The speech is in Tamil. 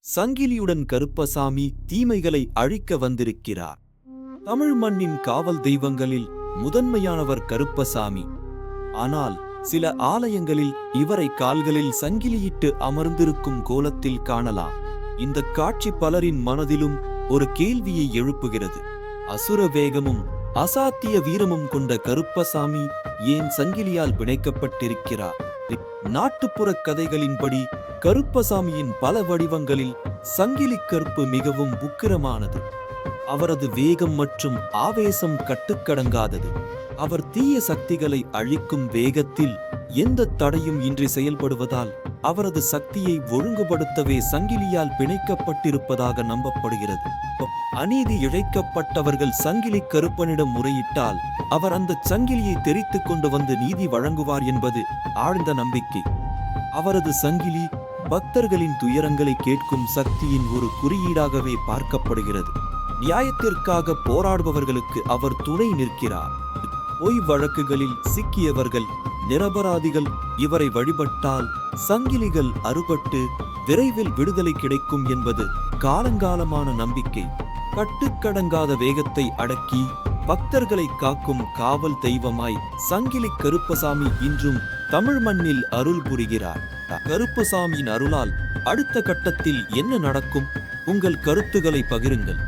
சங்கிலியுடன் கருப்பசாமி தீமைகளை அழிக்க வந்திருக்கிறார். தமிழ் மண்ணின் காவல் தெய்வங்களில் முதன்மையானவர் கருப்பசாமி. ஆனால் சில ஆலயங்களில் இவரை கால்களில் சங்கிலியிட்டு அமர்ந்திருக்கும் கோலத்தில் காணலாம். இந்த காட்சி பலரின் மனதிலும் ஒரு கேள்வியை எழுப்புகிறது. அசுர வேகமும் அசாத்திய வீரமும் கொண்ட கருப்பசாமி ஏன் சங்கிலியால் பிணைக்கப்பட்டிருக்கிறார்? நாட்டுப்புற கதைகளின்படி கருப்பசாமியின் பல வடிவங்களில் சங்கிலி கருப்பு மிகவும் உக்கிரமானது. அவரது வேகம் மற்றும் ஆவேசம் கட்டுக்கடங்காதது. அவர் தீய சக்திகளை அழிக்கும் வேகத்தில் எந்த தடையும் இன்றி செயல்படுவதால் அவரது சக்தியை ஒழுங்குபடுத்தவே சங்கிலியால் பிணைக்கப்பட்டிருப்பதாக நம்பப்படுகிறது. அநீதி இழைக்கப்பட்டவர்கள் சங்கிலி கருப்பனிடம் முறையிட்டால் அவர் அந்த சங்கிலியை தெரித்து கொண்டு வந்து நீதி வழங்குவார் என்பது ஆழ்ந்த நம்பிக்கை. அவரது சங்கிலி பக்தர்களின் துயரங்களை கேட்கும் சக்தியின் ஒரு குறியீடாகவே பார்க்கப்படுகிறது. நியாயத்திற்காக போராடுபவர்களுக்கு அவர் துணை நிற்கிறார். பொய் வழக்குகளில் சிக்கியவர்கள், நிரபராதிகள் இவரை வழிபட்டால் சங்கிலிகள் அறுபட்டு விரைவில் விடுதலை கிடைக்கும் என்பது காலங்காலமான நம்பிக்கை. கட்டுக்கடங்காத வேகத்தை அடக்கி பக்தர்களை காக்கும் காவல் தெய்வமாய் சங்கிலி கருப்பசாமி இன்றும் தமிழ் மண்ணில் அருள் புரிகிறார். கருப்பசாமியின் அருளால் அடுத்த கட்டத்தில் என்ன நடக்கும்? உங்கள் கருத்துக்களை பகிருங்கள்.